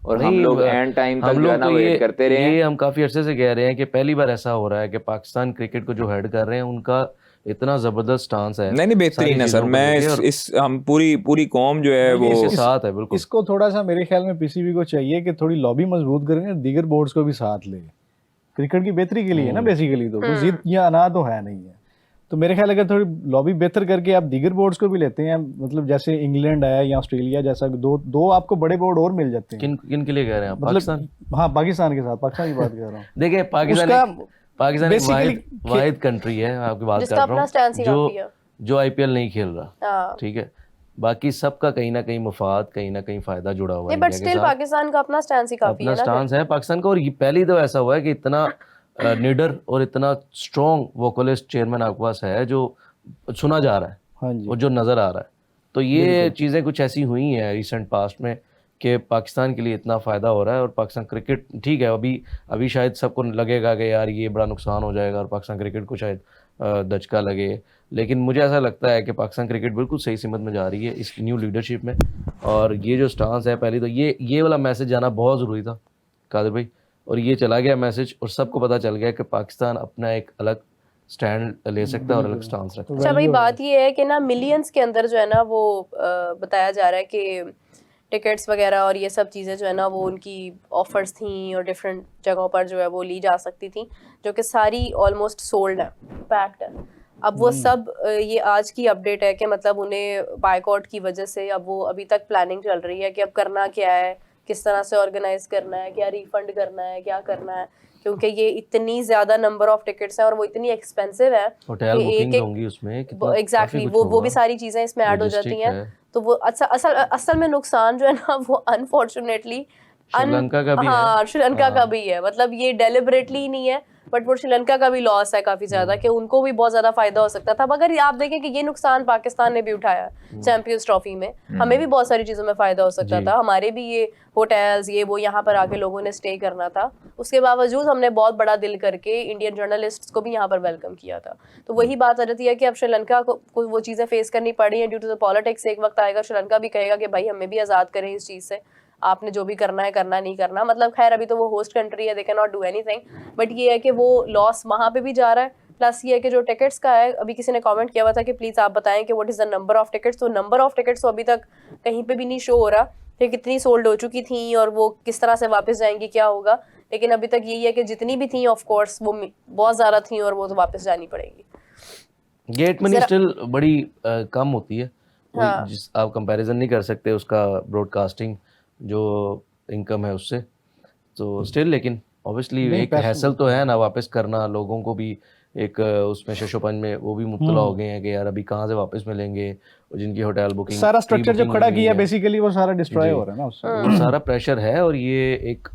और हम लोग एंड टाइम तक जो है ना वेट करते रहे हैं। ये हम काफी अरसे से कह रहे हैं कि पहली बार ऐसा हो रहा है कि पाकिस्तान क्रिकेट को जो हेड कर रहे हैं उनका इतना जबरदस्त स्टांस है। नहीं बेहतरीन है सर। मैं इस हम पूरी कौम जो है वो इसके साथ है बिल्कुल। इसको थोड़ा सा मेरे ख्याल में पीसीबी को चाहिए कि थोड़ी लॉबी मजबूत करें, दीगर बोर्ड्स को भी साथ ले, क्रिकेट की बेहतरी के लिए ना बेसिकली, तो कोई जिद या अना तो है नहीं है। तो मेरे ख्याल अगर थोड़ी लॉबी बेहतर करके आप दीगर बोर्ड्स को भी लेते हैं, मतलब जैसे इंग्लैंड है या ऑस्ट्रेलिया जैसा, दो आपको बड़े बोर्ड और मिल जाते हैं। किन के लिए कह रहे हैं आप? मतलब पाकिस्तान? हाँ पाकिस्तान के साथ, पाकिस्तान की बात कर रहा हूँ। देखिए पाकिस्तान वाहिद कंट्री है, आपकी बात कर रहा हूँ, जो आईपीएल नहीं खेल रहा, ठीक है। बाकी सबका कहीं ना कहीं मफाद, कहीं ना कहीं फायदा जुड़ा हुआ है। बट स्टिल पाकिस्तान का अपना स्टैंस ही काफी है ना, स्टांस है पाकिस्तान का। और ये पहली तो ऐसा हुआ है कि इतना निडर और इतना स्ट्रॉन्ग वोकलिस्ट चेयरमैन आपके पास है जो सुना जा रहा है। हाँ जी। और जो नजर आ रहा है। तो ये चीजें कुछ ऐसी हुई हैं रिसेंट पास्ट में कि पाकिस्तान के लिए इतना फ़ायदा हो रहा है। और पाकिस्तान क्रिकेट ठीक है, अभी शायद सबको लगेगा कि यार ये बड़ा नुकसान हो जाएगा और पाकिस्तान क्रिकेट को शायद दचका लगे, लेकिन मुझे ऐसा लगता है कि पाकिस्तान क्रिकेट बिल्कुल सही सिमत में जा रही है इस न्यू लीडरशिप में। और ये जो स्टांस है, पहली तो ये वाला मैसेज जाना बहुत ज़रूरी था कादिर भाई, और ये चला गया मैसेज और सबको पता चल गया कि पाकिस्तान अपना एक अलग स्टैंड ले सकता है और अलग स्टांस रखता है। अच्छा भाई, बात ये है कि ना मिलियंस के अंदर जो है ना वो बताया जा रहा है कि टिकट्स वगैरह और ये सब चीज़ें जो है ना वो उनकी ऑफर्स थी और डिफरेंट जगहों पर जो है वो ली जा सकती थी, जो कि सारी ऑलमोस्ट सोल्ड है, पैक्ड है। अब वो सब ये आज की अपडेट है कि मतलब उन्हें बायकॉट की वजह से अब वो अभी तक प्लानिंग चल रही है कि अब करना क्या है, किस तरह से ऑर्गेनाइज करना है, क्या रिफंड करना है, क्या करना है, क्योंकि ये इतनी ज्यादा नंबर ऑफ टिकट्स हैं और वो इतनी एक्सपेंसिव है होटल बुकिंग होंगी उसमें, एग्जैक्टली वो भी सारी चीजें इसमें ऐड हो जाती हैं। तो वो असल में नुकसान जो है ना वो अनफॉर्चुनेटली श्रीलंका का भी है। श्रीलंका का भी है, मतलब ये डेलिबरेटली नहीं है बट वो श्रीलंका का भी लॉस है काफी ज्यादा, कि उनको भी बहुत ज्यादा फायदा हो सकता था। अब अगर आप देखें कि ये नुकसान पाकिस्तान ने भी उठाया चैंपियंस ट्रॉफी में, हमें भी बहुत सारी चीजों में फायदा हो सकता था, हमारे भी ये होटल्स ये वो यहाँ पर आके लोगों ने स्टे करना था, उसके बावजूद हमने बहुत बड़ा दिल करके इंडियन जर्नलिस्ट्स को भी यहाँ पर वेलकम किया था। तो वही बात आ जाती है कि अब श्रीलंका को वो चीजें फेस करनी पड़ी है ड्यू टू द पॉलिटिक्स। एक वक्त आएगा श्रीलंका भी कहेगा कि भाई हमें भी आजाद करें इस चीज से, आपने जो भी करना है करना, नहीं करना, मतलब खैर अभी तो वो होस्ट कंट्री है, they can not do anything, but ये है कि वो लॉस वहाँ पे भी जा रहा है। प्लस ये है कि जो टिकट्स का है, अभी किसी ने कमेंट किया हुआ था कि प्लीज़ आप बताएं कि what is the number of tickets. तो नंबर ऑफ टिकट्स तो अभी तक कहीं पे भी नहीं शो हो रहा कि कितनी सोल्ड हो चुकी थी और वो किस तरह से वापस जाएंगी, क्या होगा, लेकिन अभी तक यही है कि जितनी भी थी ऑफ कोर्स वो बहुत ज़्यादा थी और वो तो वापस जानी पड़ेगी। गेट मनी स्टिल बड़ी कम होती है, जिस आप कंपैरिजन नहीं कर सकते उसका ब्रॉडकास्टिंग जो इनकम है उससे, तो स्टिल लेकिन ऑब्वियसली एक हैसल तो है ना वापस करना, लोगों को भी एक उसमें शशोपन में वो भी मुब्तला हो गए हैं कि यार अभी कहाँ से वापस मिलेंगे, और जिनकी होटल बुकिंग सारा स्ट्रक्चर जो खड़ा किया बेसिकली वो सारा डिस्ट्रॉय हो रहा है ना उससे, वो सारा प्रेशर है। और ये एक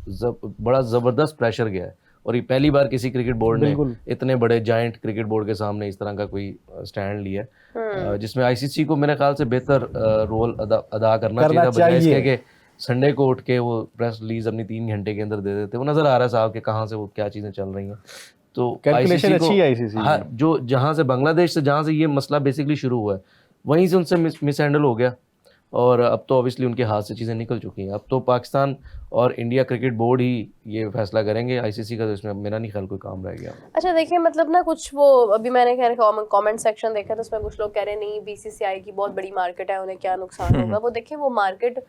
बड़ा ज़बरदस्त प्रेशर गया है, और ये पहली बार किसी क्रिकेट बोर्ड ने इतने बड़े जायंट क्रिकेट बोर्ड के सामने इस तरह का कोई स्टैंड लिया है, जिसमें आईसीसी को मेरे ख्याल से बेहतर रोल अदा करना चाहिए था, बजाय इसके कि संडे को उठ के वो प्रेस रिलीज अपनी 3 घंटे के अंदर दे देते। वो नजर आ रहा है साहब कि कहाँ से वो क्या चीजें चल रही हैं। तो कैलकुलेशन अच्छी है आईसीसी, हाँ, जो जहाँ से बांग्लादेश से जहाँ से ये मसला बेसिकली शुरू हुआ है वहीं से उनसे मिस हैंडल हो गया, और अब तो ऑब्वियसली उनके हाथ से चीज़ें निकल चुकी हैं। अब तो पाकिस्तान और इंडिया क्रिकेट बोर्ड ही ये फैसला करेंगे, आईसीसी का तो इसमें मेरा नहीं ख्याल कोई काम रह गया। अच्छा देखिए, मतलब ना कुछ वो अभी मैंने कमेंट सेक्शन देखा तो उसमें कुछ लोग कह रहे नहीं बीसीसीआई की बहुत बड़ी मार्केट है, उन्हें क्या नुकसान होगा। वो देखिए वो मार्केट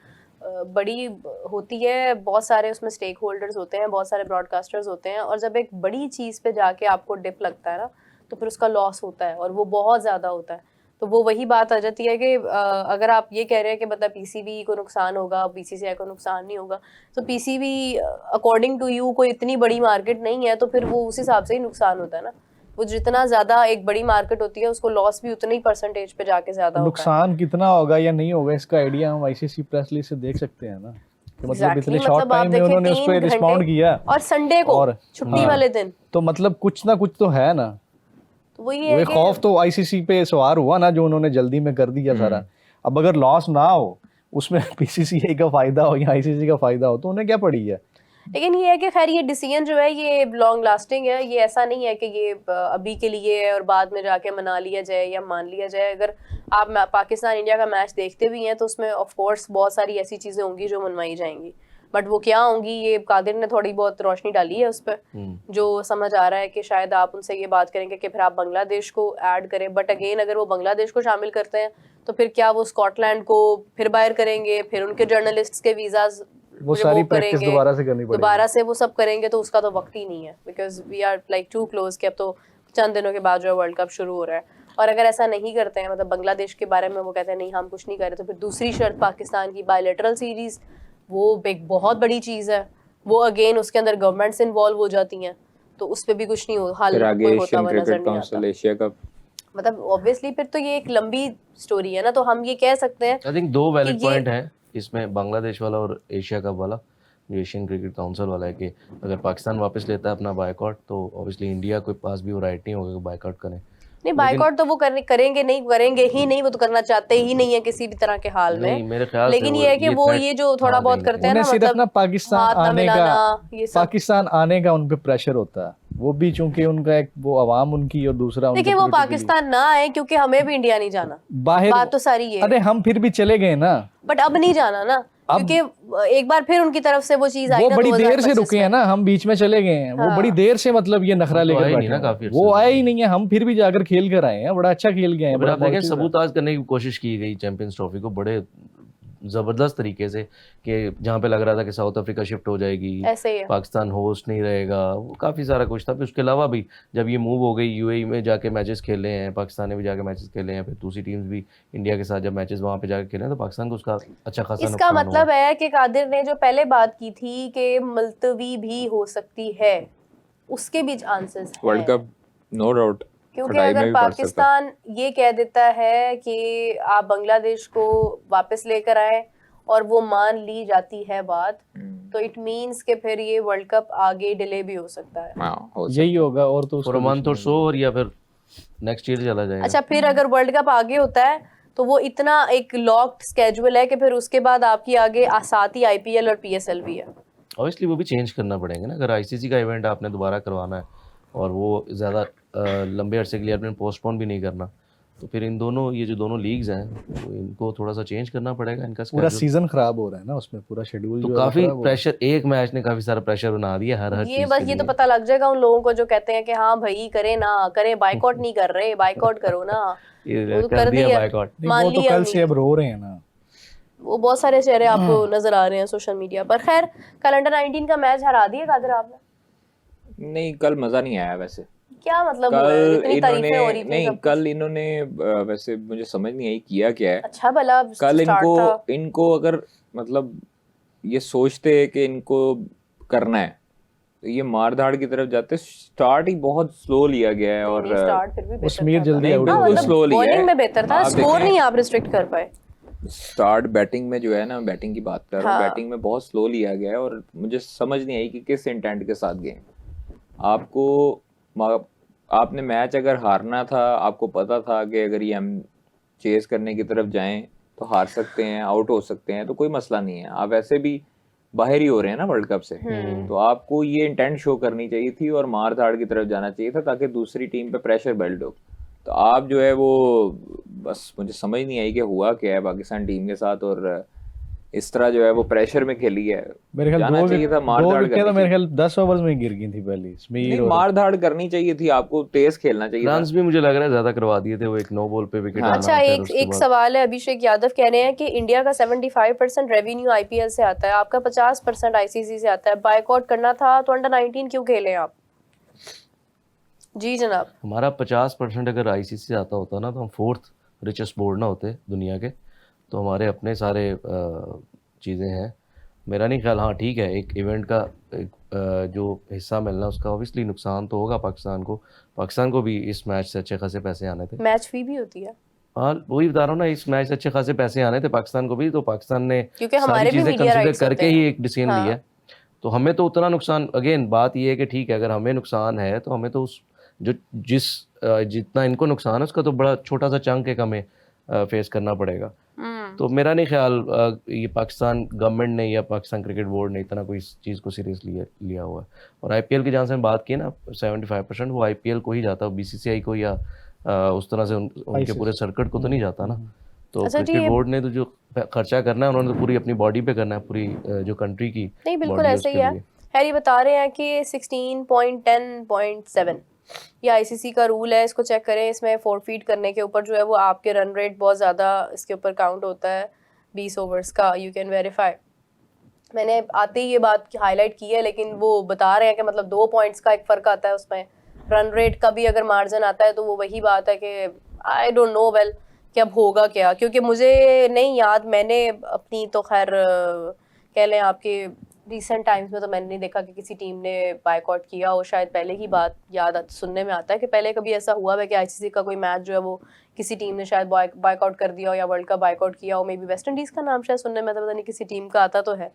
बड़ी होती है, बहुत सारे उसमें स्टेक होल्डर्स होते हैं, बहुत सारे ब्रॉडकास्टर्स होते हैं, और जब एक बड़ी चीज़ पे जाके आपको डिप लगता है ना तो फिर उसका लॉस होता है और वो बहुत ज़्यादा होता है। तो वो वही बात आ जाती है कि अगर आप ये कह रहे हैं कि मतलब पीसीबी को नुकसान होगा, बीसीसीआई को नुकसान नहीं होगा, तो पीसीबी अकॉर्डिंग टू यू कोई इतनी बड़ी मार्केट नहीं है, तो फिर वो उस हिसाब से ही नुकसान होता है ना। वो जितना ज्यादा एक बड़ी मार्केट होती है उसको लॉस भी उतनी परसेंटेज पे जाके ज्यादा होता है। नुकसान कितना होगा या नहीं होगा इसका आइडिया हम आईसीसी प्रेस रिलीज से देख सकते हैं ना, मतलब इतने शॉर्ट टाइम में उन्होंने उस पर रिस्पॉन्ड किया, और संडे को और छुट्टी वाले दिन, तो मतलब कुछ ना कुछ तो है ना। तो वही है, खौफ तो आईसीसी पे सवार हुआ ना जो उन्होंने जल्दी में कर दिया सारा। अब अगर लॉस ना हो उसमें बीसीसीआई का फायदा हो या आईसीसी का फायदा हो तो उन्हें क्या पड़ी है। लेकिन ये है कि खैर ये डिसीजन जो है ये लॉन्ग लास्टिंग है, ये ऐसा नहीं है कि ये अभी के लिए है और बाद में जाके मना लिया जाए या मान लिया जाए। अगर आप पाकिस्तान इंडिया का मैच देखते भी हैं तो उसमें ऑफ कोर्स बहुत सारी ऐसी चीज़ें होंगी जो मनवाई जाएंगी, बट वो क्या होंगी, ये कादिर ने थोड़ी बहुत रोशनी डाली है उस पर। जो समझ आ रहा है कि शायद आप उनसे ये बात करेंगे कि फिर आप बांग्लादेश को ऐड करें, बट अगेन अगर वो बांग्लादेश को शामिल करते हैं तो फिर क्या वो स्कॉटलैंड को फिर बाहर करेंगे, फिर उनके जर्नलिस्ट्स के वीजाज वो सारी प्रैक्टिस दोबारा से करनी पड़ेगी, दोबारा से वो सब करेंगे, तो उसका तो वक्त ही नहीं है, because we are like to close कि अब तो चंद दिनों के बाद जो है वर्ल्ड कप शुरू हो रहा है। और अगर ऐसा नहीं करते हैं, मतलब बांग्लादेश के बारे में वो कहते हैं नहीं हम कुछ नहीं कर रहे, तो फिर दूसरी शर्त पाकिस्तान की बायलैटरल सीरीज, वो एक बहुत बड़ी चीज़ है, वो अगेन उसके अंदर गवर्नमेंट्स इन्वॉल्व हो जाती हैं, तो उस पर भी कुछ नहीं हो हाल कोई होता हुआ नजर नहीं आता। एशिया कप, मतलब ऑब्वियसली फिर तो ये एक लंबी स्टोरी है ना, तो हम ये कह सकते हैं आई थिंक 2 वैलिड पॉइंट है इसमें, बांग्लादेश वाला और एशिया कप वाला, जो एशियन क्रिकेट काउंसिल वाला है, कि अगर पाकिस्तान वापस लेता है अपना बायकॉट तो ऑब्वियसली इंडिया के पास भी वो राइट नहीं होगा कि बायकॉट करें। नहीं, बायकॉट तो वो करेंगे ही नहीं, वो तो करना चाहते ही नहीं है किसी भी तरह के हाल में। नहीं, मेरे ख्याल से लेकिन ये है कि वो ये जो थोड़ा बहुत करते हैं ना, सिर्फ मतलब ना पाकिस्तान हाथ ना आने मिलाना, का, ये सब। पाकिस्तान आने का उन पे प्रेशर होता है, वो भी चूंकि उनका एक वो अवाम उनकी और दूसरा उनका देखिए वो पाकिस्तान ना आए क्योंकि हमें भी इंडिया नहीं जाना, बाहर, बात तो सारी ये है। अरे हम फिर भी चले गए ना, बट अब नहीं जाना ना, क्योंकि एक बार फिर उनकी तरफ से वो चीज आई वो ना, बड़ी देर से 2025 रुके हैं ना, हम बीच में चले गए हैं, वो बड़ी देर से मतलब ये नखरा लेकर आए नहीं बैठे ना हैं। काफी वो आए ही नहीं है, हम फिर भी जाकर खेल कर आए हैं, बड़ा अच्छा खेल गए हैं, अगर बड़ा आप देखें positive है। सबूताज करने की कोशिश की गई चैंपियंस ट्रॉफी को बड़े जबरदस्त तरीके से, कि जहाँ पे लग रहा था कि साउथ अफ्रीका शिफ्ट हो जाएगी, ऐसे ही है। पाकिस्तान होस्ट नहीं रहेगा, वो काफ़ी सारा कुछ था। फिर उसके अलावा भी जब ये मूव हो गई, यूएई में जाके मैचेस खेले हैं, पाकिस्तान ने भी जाके मैचेस खेले हैं, फिर दूसरी टीम्स भी इंडिया के साथ जब मैचेस वहाँ पे जाके खेले हैं, तो पाकिस्तान को उसका अच्छा खासा इसका नुकसान मतलब हुआ। है कि कादिर ने जो पहले बात की थी कि मुलतवी भी हो सकती है, उसके भी chances world cup no doubt, क्योंकि अगर पाकिस्तान ये कह देता है कि आप बांग्लादेश को वापस लेकर आए और वो मान ली जाती है बात, तो इट मींस कि फिर ये वर्ल्ड कप आगे डिले भी हो सकता है। यही होगा, और तो फॉर अ मंथ और सो, और या फिर नेक्स्ट ईयर चला जाएगा। अच्छा, फिर अगर वर्ल्ड कप आगे होता है तो वो इतना एक लॉक्ड स्केड्यूल है कि फिर उसके बाद आपकी आगे साथ ही आईपीएल और पीएसएल भी है। ऑब्वियसली वो भी चेंज करना पड़ेगा ना, अगर आईसीसी का इवेंट आपने दोबारा करवाना है और वो ज़्यादा लंबे अरसे के लिए आपने पोस्टपोन भी नहीं करना, तो फिर इन दोनों, ये जो दोनों लीग्स हैं, तो इनको थोड़ा सा चेंज करना पड़ेगा, इनका पूरा schedule। सीजन खराब हो रहा है ना, उसमें पूरा शेड्यूल तो जो है काफी खराब हो रहा है। प्रेशर, एक मैच ने काफी सारा प्रेशर बना दिया हर ये चीज बस के ये तो लिए। पता लग जाएगा उन लोगों को जो कहते हैं कि हाँ भाई करे ना करे, बाइकआउट नहीं कर रहे, बाइकआउट करो ना। ये वो तो कर कर दिया दिया, बायकॉट। नहीं, मान वो तो लिया कल हमने। से अब रो रहे हैं ना, वो बहुत सारे चेहरे आपको नजर आ रहे हैं सोशल मीडिया पर। खैर, कल अंडर 19 का मैच हरा दिया कादिर आपने। नहीं, कल मजा नहीं आया वैसे। क्या मतलब हुआ है? कल इतनी तारीफें हो रही इन्होंने थी नहीं, सब कुछ। कल इन्होंने वैसे मुझे समझ नहीं आई किया क्या है अच्छा भला कल। स्टार्ट था। इनको अगर मतलब ये सोचते हैं कि इनको करना है तो ये मार धाड़ की तरफ जाते। स्टार्ट ही बहुत स्लो लिया गया है, और स्टार्ट फिर भी बेहतर समीर था। जल्दी नहीं, आउट हाँ, हो बिल्कुल गया। मतलब slow लिया है। बॉलिंग में बेहतर था, आप स्कोर देखें, नहीं आप रिस्ट्रिक्ट कर पाए। स्टार्ट बैटिंग में जो है ना, बैटिंग की बात कर रहा हूँ, हाँ। बैटिंग में बहुत स्लो लिया गया है, और मुझे समझ नहीं आई कि किस इंटेंट के साथ गए। आपने मैच अगर हारना था, आपको पता था कि अगर ये हम चेस करने की तरफ जाएं तो हार सकते हैं, आउट हो सकते हैं, तो कोई मसला नहीं है। आप वैसे भी बाहर ही हो रहे हैं ना वर्ल्ड कप से, तो आपको ये इंटेंट शो करनी चाहिए थी और मार धाड़ की तरफ जाना चाहिए था, ताकि दूसरी टीम पे प्रेशर बिल्ड हो। तो आप जो है वो बस, मुझे समझ नहीं आई कि हुआ क्या है पाकिस्तान टीम के साथ, और इस तरह जो है वो प्रेशर में खेली है। मेरे ख्याल जाना चाहिए था, मार दो धाड़ विकेट तो करनी मेरे चाहिए। ख्याल 10 ओवर्स में गिर गई थी पहली समीर, नहीं, और मार धाड़ करनी चाहिए थी, आपको तेज खेलना चाहिए था। रन्स भी मुझे लग रहा है ज्यादा करवा दिए थे, वो एक नो बॉल पे विकेट आना। अच्छा, फिर एक उसके एक बाद सवाल है। अभिषेक यादव कह रहे हैं कि इंडिया का 75% रेवेन्यू आईपीएल से आता है, आपका 50% आईसीसी से आता है, बायकॉट करना था तो अंडर 19 क्यों खेले आप? जी जनाब। हमारा 50% अगर आईसीसी से आता होता ना, तो हम 4th रिचेस्ट बोर्ड ना होते दुनिया के। तो हमारे अपने सारे चीज़ें हैं। मेरा नहीं ख्याल, हाँ ठीक है, एक इवेंट का जो हिस्सा मिलना, उसका ऑब्वियसली नुकसान तो होगा पाकिस्तान को भी इस मैच से अच्छे खासे पैसे आने थे। मैच फी भी होती है। हाँ, वही बता रहा हूँ ना, इस मैच से अच्छे खासे पैसे आने थे पाकिस्तान को भी, तो पाकिस्तान ने क्योंकि सारी हमारे भी चीज़ें मीडिया कंसिडर राइट्स करके होते ही हैं। एक डिसीजन हाँ। लिया। तो हमें तो उतना नुकसान, अगेन बात ये है कि ठीक है, अगर हमें नुकसान है तो हमें तो उस जितना इनको नुकसान है उसका तो बड़ा छोटा सा चंक एक हमें फेस करना पड़ेगा। तो मेरा नहीं ख्याल ये पाकिस्तान गवर्नमेंट ने या पाकिस्तान क्रिकेट बोर्ड ने इतना कोई इस चीज़ को सीरियसली लिया हुआ है। और आईपीएल की जहाँ से हम बात की ना, 75% वो आईपीएल को ही जाता है, बीसीसीआई को या उस तरह से उनके पूरे सर्किट को तो नहीं जाता ना। तो अच्छा जी, क्रिकेट बोर्ड ने तो जो खर्चा करना है उन्होंने तो पूरी अपनी बॉडी पे करना है, पूरी जो कंट्री की नहीं बिल्कुल बॉडी है ऐसे ही उसके है। लिए। हैरी बता रहे हैं कि 16.10.7 ये आईसीसी का रूल है, इसको चेक करें। इसमें फोरफीट करने के ऊपर जो है वो आपके रन रेट बहुत ज़्यादा इसके ऊपर काउंट होता है 20 ओवर्स का, यू कैन वेरीफाई। मैंने आते ही ये बात हाईलाइट की है, लेकिन वो बता रहे हैं कि मतलब 2 पॉइंट्स का एक फ़र्क आता है उसमें। रन रेट का भी अगर मार्जिन आता है तो वो वही बात है कि आई डोंट नो वेल कि अब होगा क्या, क्योंकि मुझे नहीं याद, मैंने अपनी तो खैर कह लें आपके रिसेंट टाइम्स में तो मैंने नहीं देखा कि किसी टीम ने बायकॉट किया हो। शायद पहले की बात सुनने में आता है कि पहले कभी ऐसा हुआ है कि आईसीसी का कोई मैच जो है वो किसी टीम ने शायद बायकॉट कर दिया हो या वर्ल्ड कप बायकॉट किया हो। मे बी वेस्ट इंडीज़ का नाम शायद सुनने में आता, पता नहीं किसी टीम का आता तो है,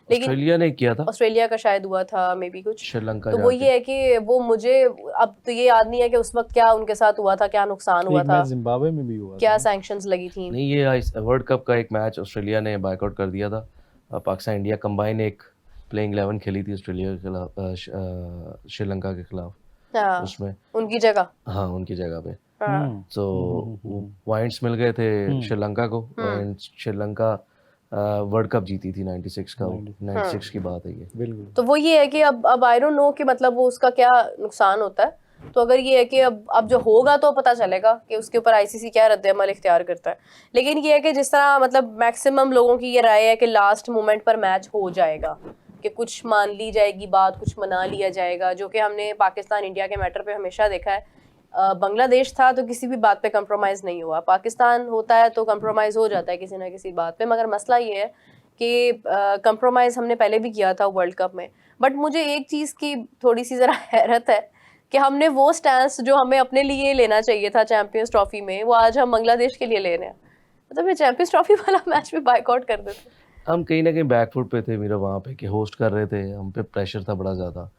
लेकिन ऑस्ट्रेलिया ने किया था, ऑस्ट्रेलिया का शायद हुआ था मे बी कुछ। श्रीलंका तो वो ये है कि वो मुझे अब तो ये याद नहीं है कि उस वक्त क्या उनके साथ हुआ था, क्या नुकसान हुआ एक था, मैच जिम्बाब्वे में भी हुआ क्या था। सैंक्शंस लगी थी। नहीं ये वर्ल्ड कप का एक मैच ऑस्ट्रेलिया ने बायकॉट कर दिया था। पाकिस्तान इंडिया कंबाइन एक प्लेइंग 11 खेली थी ऑस्ट्रेलिया के खिलाफ, श्रीलंका के खिलाफ, हाँ उसमें उनकी जगह। हाँ उनकी जगह पे। हाँ तो पॉइंट्स मिल गए थे श्रीलंका को, और श्रीलंका वर्ल्ड कप जीती थी 96 का, 96 की बात है ये। बिल्कुल। तो वो ये है कि अब आई डोंट नो कि मतलब वो उसका क्या नुकसान होता है। तो अगर ये है कि अब जो होगा तो पता चलेगा कि उसके ऊपर आईसीसी क्या रद्द-ए-अमल इख्तियार करता है। लेकिन ये है कि जिस तरह मतलब मैक्सिमम लोगों की ये राय है कि लास्ट मोमेंट पर मैच हो जाएगा, कि कुछ मान ली जाएगी बात, कुछ मना लिया जाएगा, जो कि हमने पाकिस्तान इंडिया के मैटर पे हमेशा देखा है। बांग्लादेश था तो किसी भी बात पे कंप्रोमाइज़ नहीं हुआ, पाकिस्तान होता है तो कंप्रोमाइज़ हो जाता है किसी ना किसी बात पे। मगर मसला ये है कि कंप्रोमाइज़ हमने पहले भी किया था वर्ल्ड कप में। बट मुझे एक चीज़ की थोड़ी सी ज़रा हैरत है कि हमने वो स्टैंस जो हमें अपने लिए लेना चाहिए था चैंपियंस ट्रॉफी में, वो आज हम बांग्लादेश के लिए ले रहे हैं। मतलब ये चैंपियंस ट्रॉफी वाला मैच भी बायकॉट कर देते। हम कहीं ना कहीं बैकफुट पे थे मेरा वहाँ पे, कि होस्ट कर रहे थे, हम पे प्रेशर था बड़ा ज़्यादा।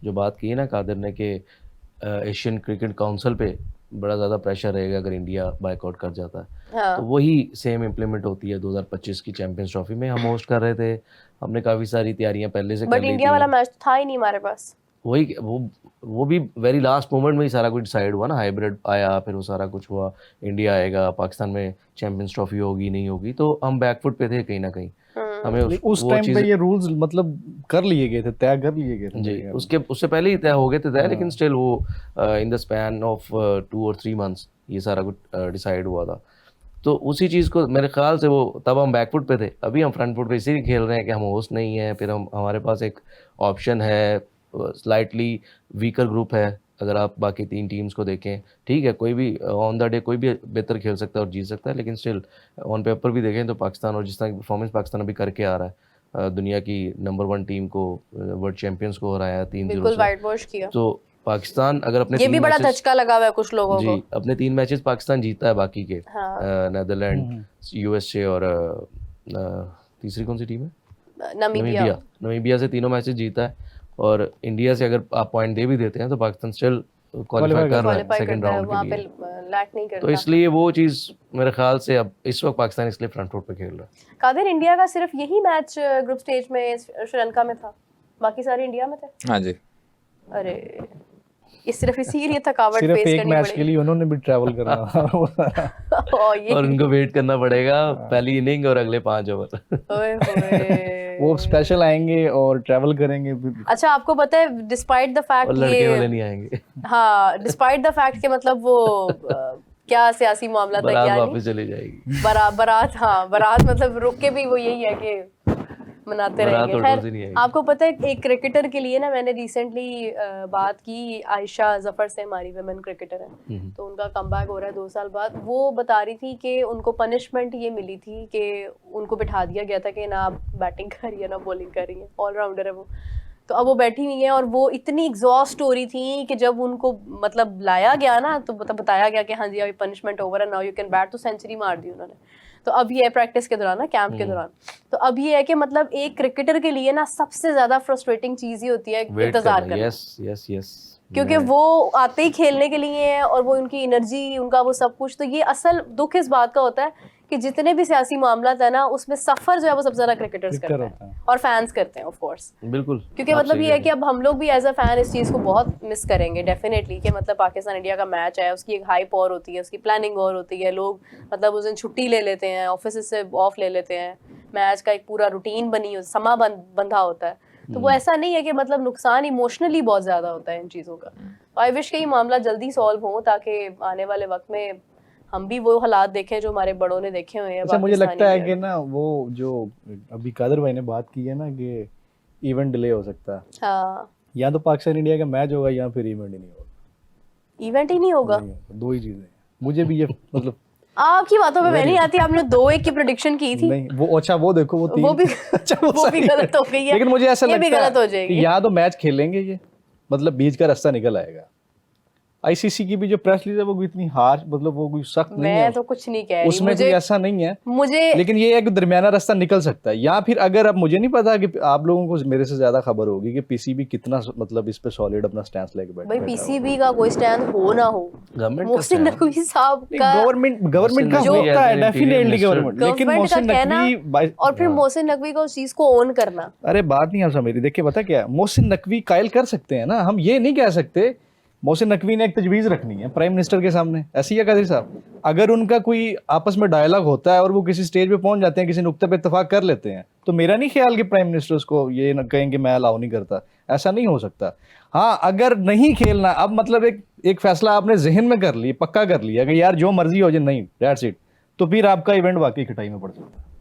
जो बात की है ना कादिर ने कि एशियन क्रिकेट काउंसिल पे बड़ा ज़्यादा प्रेशर रहेगा अगर इंडिया बायकॉट कर जाता है, हाँ। तो वही सेम इम्प्लीमेंट होती है 2025 की चैंपियंस ट्रॉफी में। हम होस्ट कर रहे थे, हमने काफ़ी सारी तैयारियां पहले से कर बट ली इंडिया थी। वाला मैच था ही नहीं हमारे पास। वही वो भी वेरी लास्ट मोमेंट में ही सारा कुछ डिसाइड हुआ ना, हाइब्रिड आया, फिर वो सारा कुछ हुआ, इंडिया आएगा, पाकिस्तान में चैंपियंस ट्रॉफी होगी नहीं होगी, तो हम बैकफुट पे थे कहीं ना कहीं। हमें उस टाइम पे ये रूल्स मतलब कर लिए गए थे, तय कर लिए गए थे जी, मेरे ख्याल में। उससे पहले ही तय हो गए थे तय, लेकिन स्टिल वो इन द स्पैन ऑफ 2 और 3 मंथ्स ये सारा कुछ डिसाइड हुआ था। तो उसी चीज़ को मेरे ख्याल से वो तब हम बैकफुट पे थे, अभी हम फ्रंट फुट पे इसीलिए खेल रहे हैं कि हम होस्ट नहीं हैं, फिर हमारे पास एक ऑप्शन है, स्लाइटली वीकर ग्रुप है। अगर आप बाकी 3 टीम्स को देखें, ठीक है, कोई भी ऑन द डे कोई भी बेहतर खेल सकता है और जीत सकता है, लेकिन स्टिल ऑन पेपर भी देखें तो पाकिस्तान, और जिस तरह की परफॉर्मेंस पाकिस्तान अभी करके आ रहा है, दुनिया की नंबर 1 टीम को, वर्ल्ड चैंपियंस को हराया 3-0 बिल्कुल से। वाइट वॉश किया। तो पाकिस्तान अगर अपने ये 3 भी बड़ा मैचेस, धचका लगा हुआ है कुछ लोगों को। जी, अपने 3 मैचेस पाकिस्तान जीता है बाकी के, हाँ। नेदरलैंड, यूएसए और तीसरी कौन सी टीम है, नमीबिया। नमीबिया से तीनों मैचेस जीता है। और इंडिया से अगर आप पॉइंट दे भी देते हैं तो पाकिस्तान स्टिल क्वालिफाई कर रहा है क्वालिफाई सेकंड करता है, राउंड वहाँ के पे लिए। लैक नहीं तो करता। इसलिए वो चीज़ मेरे ख्याल से अब इस वक्त पाकिस्तान इसलिए फ्रंट फुट पे खेल रहा है। कादिर, इंडिया का सिर्फ यही मैच ग्रुप स्टेज में श्रीलंका में था, बाकी सारे इंडिया में थे। हाँ जी। अरे ये सिर्फ इसीलिए थकावट सिर्फ फेस एक करनी मैच के पड़ेगी। लिए उन्होंने भी ट्रैवल करना था। और ये और उनको वेट करना पड़ेगा पहली इनिंग और अगले 5 ओवर। ओए होए। वो स्पेशल आएंगे और ट्रैवल करेंगे फिर। अच्छा, आपको पता है डिस्पाइट द और फैक्ट लड़के वाले ये, नहीं आएंगे, हाँ, डिस्पाइट द फैक्ट के मतलब वो क्या सियासी मामला था, बारात क्या नहीं, वापस चली जाएगी। बारात, हाँ बारात मतलब रुक के भी वो यही है कि मनाते बारात रहेंगे। ऑटो से नहीं खैर, आएगी। आपको पता है एक क्रिकेटर के लिए ना, मैंने रिसेंटली बात की आयशा जफर से, हमारी वुमेन क्रिकेटर है, तो उनका कमबैक हो रहा है 2 साल बाद। वो बता रही थी कि उनको पनिशमेंट ये मिली थी कि उनको बिठा दिया गया था कि ना आप बैटिंग करिए ना बॉलिंग करिए, ऑलराउंडर है वो। तो अब वो बैठी हुई है और वो इतनी एग्जॉस्ट हो रही थी कि जब उनको मतलब लाया गया ना तो बताया गया कि हाँ जी अभी पनिशमेंट ओवर है, नाउ यू कैन बैट, तो सेंचुरी मार दी उन्होंने। तो अब ये है प्रैक्टिस के दौरान ना, कैंप के दौरान। तो अब ये है कि मतलब एक क्रिकेटर के लिए ना सबसे ज्यादा फ्रस्ट्रेटिंग चीज ही होती है इंतजार करना। यस यस, क्योंकि वो आते ही खेलने के लिए हैं और वो उनकी एनर्जी, उनका वो सब कुछ। तो ये असल दुख इस बात का होता है कि जितने भी सियासी मामला है ना उसमें सफर जो है वो सबसे ज्यादा क्रिकेटर्स क्रिकेटर करते होता हैं है। और फैंस करते हैं ऑफ कोर्स, बिल्कुल, क्योंकि आप मतलब सही ये कह है कि अब हम लोग भी एज अ फैन इस चीज़ को बहुत मिस करेंगे डेफिनेटली, कि मतलब पाकिस्तान इंडिया का मैच है, उसकी एक हाइप और होती है, उसकी प्लानिंग और होती है, लोग मतलब उस दिन छुट्टी ले लेते हैं, ऑफिस से ऑफ ले लेते हैं, मैच का एक पूरा रूटीन बनी समा बंधा होता है, तो वो ऐसा नहीं है कि मतलब नुकसान इमोशनली बहुत ज्यादा होता है इन चीज़ों का। आई विश कि ये मामला जल्दी सॉल्व हो ताकि आने वाले वक्त में हम भी वो हालात देखें जो हमारे बड़ों ने देखे हुए हैं। अच्छा मुझे पाकिस्तानी लगता है इंडिया कि ना वो जो अभी कादर भाई ने बात की है ना कि इवेंट डिले हो सकता है, हाँ, या तो पाकिस्तान इंडिया का मैच होगा या फिर इवेंट ही नहीं होगा। इवेंट ही नहीं होगा। नहीं होगा, दो ही चीजें हैं। मुझे भी ये मतलब आपकी बातों पे मैं नहीं आती, आपने 2-1 की प्रेडिक्शन की थी, नहीं वो अच्छा वो देखो वो तीन वो भी अच्छा वो भी सही गलत है। हो गई है, लेकिन मुझे ऐसा ये भी लगता गलत हो है जाएगी। कि या तो मैच खेलेंगे ये, मतलब बीच का रास्ता निकल आएगा। आईसीसी की भी जो प्रेस रिलीज है वो भी इतनी हार्श, मतलब वो कोई सख्त नहीं है, मैं तो कुछ नहीं कह रही, उसमें कोई मुझे ऐसा नहीं है, मुझे लेकिन ये एक दरमियाना रास्ता निकल सकता है। या फिर अगर अब मुझे नहीं पता कि आप लोगों को मेरे से ज्यादा खबर होगी कि पीसीबी कितना मतलब इस पे सॉलिड अपना स्टैंड लेके भाई बैठा पीसीबी का कोई स्टैंड हो ना हो, गवर्नमेंट मोहसिन नकवी साहब का गवर्नमेंट का मोहसिन नकवी होता as है an डेफिनेटली interior गवर्नमेंट, लेकिन गवर्नमेंट का मोहसिन कहना नकवी और फिर मोहसिन नकवी को उस चीज को ओन करना। अरे बात नहीं आप समझ रही, देखिए पता क्या है, मोहसिन नकवी कायल कर सकते हैं ना, हम ये नहीं कह सकते। मोहसिन नकवी ने एक तजवीज़ रखनी है प्राइम मिनिस्टर के सामने, ऐसी है कादिर साहब, अगर उनका कोई आपस में डायलॉग होता है और वो किसी स्टेज पे पहुंच जाते हैं, किसी नुक्ते पे इत्तेफाक कर लेते हैं, तो मेरा नहीं ख्याल कि प्राइम मिनिस्टर उसको ये न कहेंगे मैं अलाउ नहीं करता, ऐसा नहीं हो सकता। हाँ अगर नहीं खेलना, अब मतलब एक फैसला आपने जहन में कर लिया, पक्का कर लिया कि यार जो मर्जी हो जाए, नहीं दैट्स इट, तो फिर आपका इवेंट वाकई खटाई में पड़ सकता है।